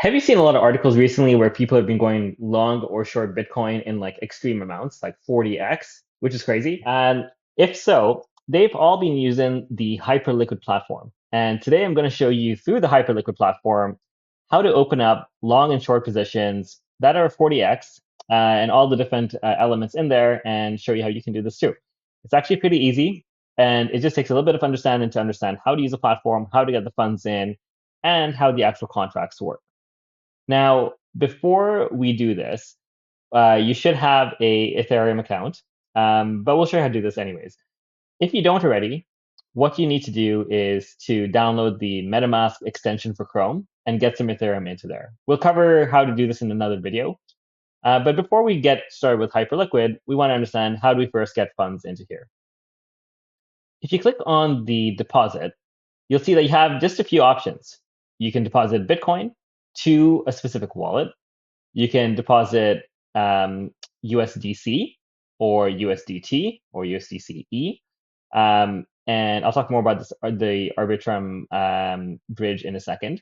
Have you seen a lot of articles recently where people have been going long or short Bitcoin in like extreme amounts, like 40x, which is crazy? And if so, they've all been using the Hyperliquid platform. And today I'm going to show you through the Hyperliquid platform how to open up long and short positions that are 40x and all the different elements in there and show you how you can do this too. It's actually pretty easy. And it just takes a little bit of understanding to understand how to use the platform, how to get the funds in, and how the actual contracts work. Now, before we do this, you should have a Ethereum account, but we'll show you how to do this anyways. If you don't already, what you need to do is to download the MetaMask extension for Chrome and get some Ethereum into there. We'll cover how to do this in another video. But before we get started with Hyperliquid, we want to understand how do we first get funds into here. If you click on the deposit, you'll see that you have just a few options. You can deposit Bitcoin to a specific wallet. You can deposit USDC or USDT or USDCE. And I'll talk more about this, the Arbitrum bridge in a second.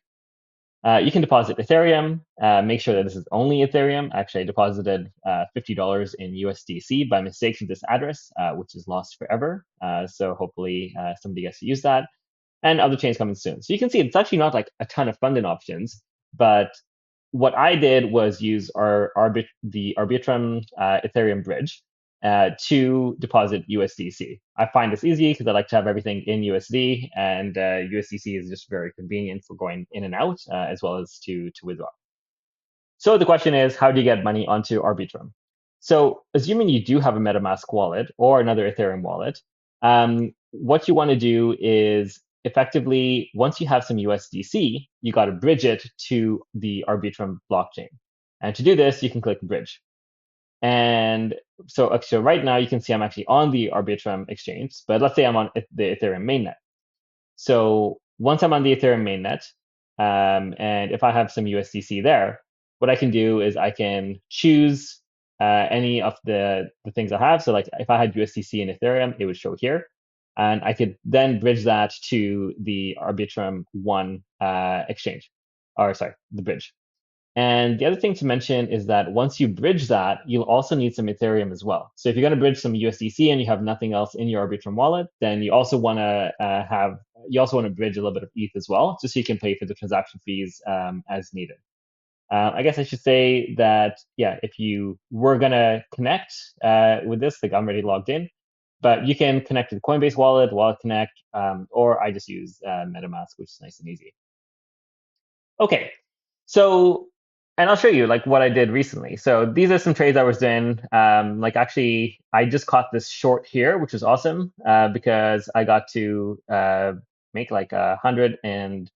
You can deposit Ethereum. Make sure that this is only Ethereum. Actually, I deposited $50 in USDC by mistake to this address, which is lost forever. So hopefully somebody gets to use that. And other chains coming soon. So you can see it's actually not like a ton of funding options, but what I did was use the Arbitrum Ethereum bridge to deposit USDC. I find this easy because I like to have everything in USD, and USDC is just very convenient for going in and out, as well as to withdraw. So the question is, how do you get money onto Arbitrum? So assuming you do have a MetaMask wallet or another Ethereum wallet, what you want to do is effectively, once you have some USDC, you got to bridge it to the Arbitrum blockchain. And to do this, you can click bridge. And so right now you can see I'm actually on the Arbitrum exchange, but let's say I'm on the Ethereum mainnet. So once I'm on the Ethereum mainnet, and if I have some USDC there, what I can do is I can choose any of the things I have. So like if I had USDC in Ethereum, it would show here. And I could then bridge that to the Arbitrum One exchange, or sorry, the bridge. And the other thing to mention is that once you bridge that, you'll also need some Ethereum as well. So if you're going to bridge some USDC and you have nothing else in your Arbitrum wallet, then you also want to bridge a little bit of ETH as well, just so you can pay for the transaction fees as needed. I guess I should say that, yeah, if you were going to connect with this, like I'm already logged in, but you can connect to the Coinbase wallet, Wallet Connect, or I just use MetaMask, which is nice and easy. Okay, so, and I'll show you like what I did recently. So these are some trades I was doing. Like actually, I just caught this short here, which was awesome because I got to make like 120%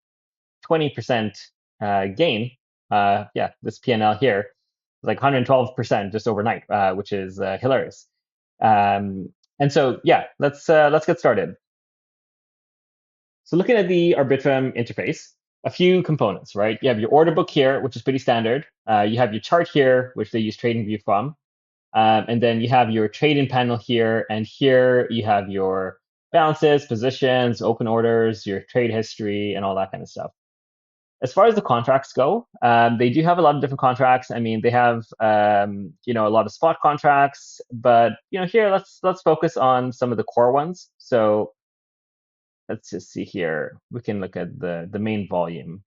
gain. Yeah, this PNL here, like 112% just overnight, which is hilarious. And so, yeah, let's get started. So looking at the Arbitrum interface, a few components, right? You have your order book here, which is pretty standard. You have your chart here, which they use TradingView from. And then you have your trading panel here. And here you have your balances, positions, open orders, your trade history, and all that kind of stuff. As far as the contracts go, they do have a lot of different contracts. I mean, they have a lot of spot contracts, but here let's focus on some of the core ones. So let's just see here. We can look at the main volume.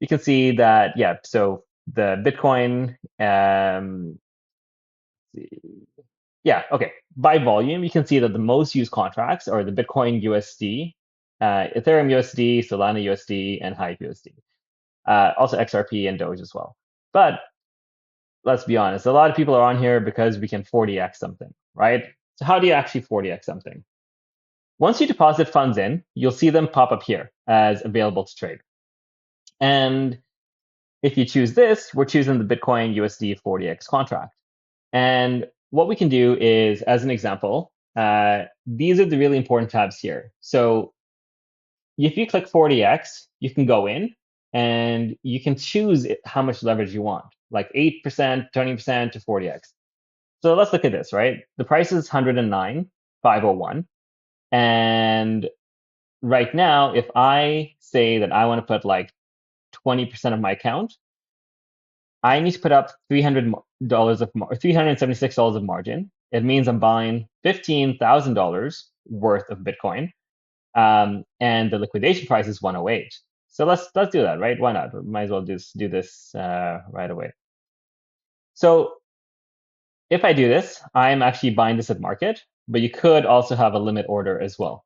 You can see that, yeah, so the Bitcoin, yeah, okay. By volume, you can see that the most used contracts are the Bitcoin USD, Ethereum USD, Solana USD, and Hive USD. Also XRP and Doge as well. But let's be honest, a lot of people are on here because we can 40x something, right? So how do you actually 40x something? Once you deposit funds in, you'll see them pop up here as available to trade. And if you choose this, we're choosing the Bitcoin USD 40x contract. And what we can do is, as an example, these are the really important tabs here. So if you click 40x, you can go in and you can choose how much leverage you want, like 8%, 20% to 40x. So let's look at this, right? The price is 109,501. And right now, if I say that I want to put like 20% of my account, I need to put up $300 of $376 of margin. It means I'm buying $15,000 worth of Bitcoin, and the liquidation price is 108. So let's do that, right? Why not? We might as well just do this right away. So if I do this, I'm actually buying this at market, but you could also have a limit order as well.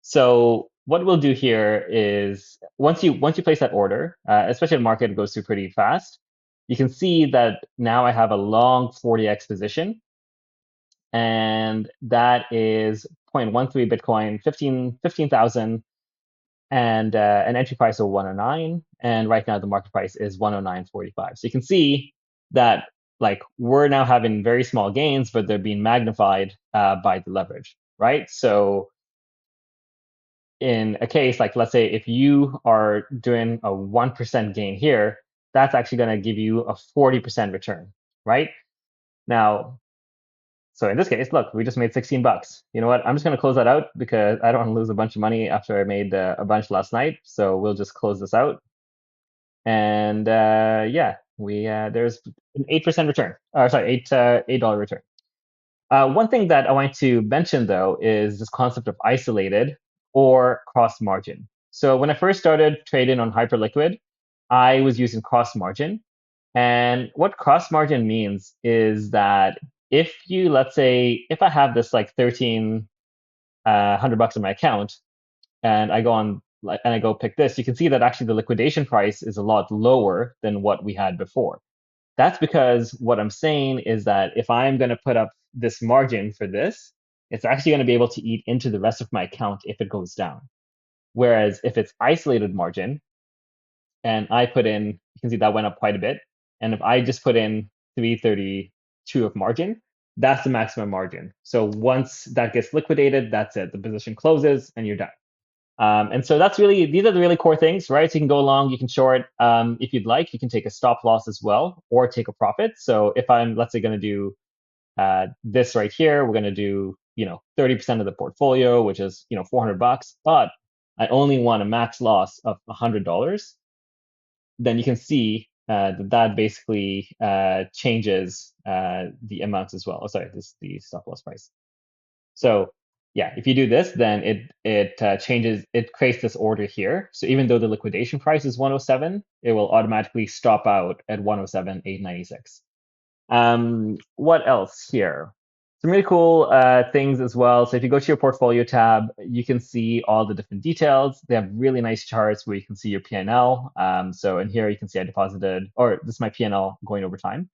So what we'll do here is once you place that order, especially at market, it goes through pretty fast. You can see that now I have a long 40x position, and that is 0.13 Bitcoin, 15,000, and an entry price of 109. And right now the market price is 109.45. So you can see that like we're now having very small gains, but they're being magnified by the leverage, right? So in a case like, let's say if you are doing a 1% gain here, that's actually going to give you a 40% return, right? Now, so in this case, look, we just made 16 bucks. You know what? I'm just going to close that out because I don't want to lose a bunch of money after I made a bunch last night. So we'll just close this out. And yeah, there's an 8% return. Sorry, $8 return. One thing that I want to mention though is this concept of isolated or cross margin. So when I first started trading on Hyperliquid, I was using cross margin. And what cross margin means is that if you, let's say, if I have this like 1,300 bucks in my account, and I go on and I go pick this, you can see that actually the liquidation price is a lot lower than what we had before. That's because what I'm saying is that if I'm going to put up this margin for this, it's actually going to be able to eat into the rest of my account if it goes down. Whereas if it's isolated margin and I put in, you can see that went up quite a bit. And if I just put in 332 of margin, that's the maximum margin. So once that gets liquidated, that's it. The position closes and you're done. And so these are the really core things, right? So you can go long, you can short. If you'd like, you can take a stop loss as well or take a profit. So if I'm, let's say, going to do this right here, we're going to do, 30% of the portfolio, which is, 400 bucks, but I only want a max loss of $100. Then you can see that basically changes the amounts as well. Oh, sorry, this is the stop loss price. So yeah, if you do this, then it changes, it creates this order here. So even though the liquidation price is 107, it will automatically stop out at 107,896. What else here? Some really cool things as well. So if you go to your portfolio tab, you can see all the different details. They have really nice charts where you can see your P&L. So in here, you can see I deposited, or this is my P&L going over time.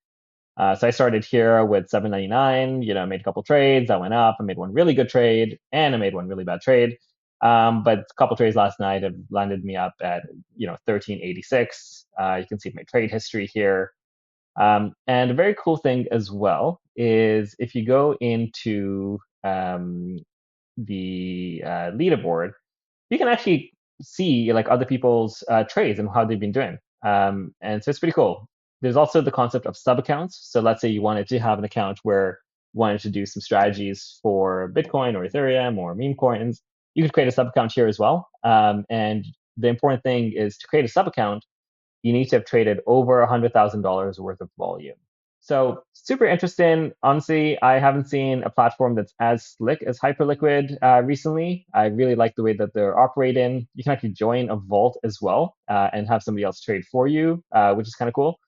So I started here with 799, made a couple trades. I went up, I made one really good trade, and I made one really bad trade. But a couple trades last night have landed me up at, 1386. You can see my trade history here. And a very cool thing as well is if you go into the leaderboard, you can actually see like other people's trades and how they've been doing. And so it's pretty cool. There's also the concept of sub accounts. So let's say you wanted to have an account where you wanted to do some strategies for Bitcoin or Ethereum or meme coins. You could create a sub account here as well. And the important thing is to create a sub account, you need to have traded over $100,000 worth of volume. So super interesting. Honestly, I haven't seen a platform that's as slick as Hyperliquid recently. I really like the way that they're operating. You can actually join a vault as well and have somebody else trade for you, which is kind of cool.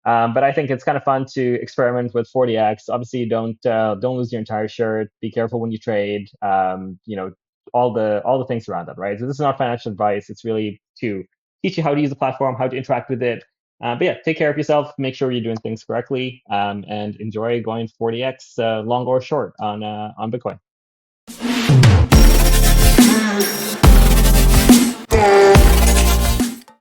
But I think it's kind of fun to experiment with 40x. Obviously, don't lose your entire shirt. Be careful when you trade. All the things around that, right? So this is not financial advice. It's really to teach you how to use the platform, how to interact with it. But yeah, take care of yourself. Make sure you're doing things correctly, and enjoy going 40x long or short on Bitcoin.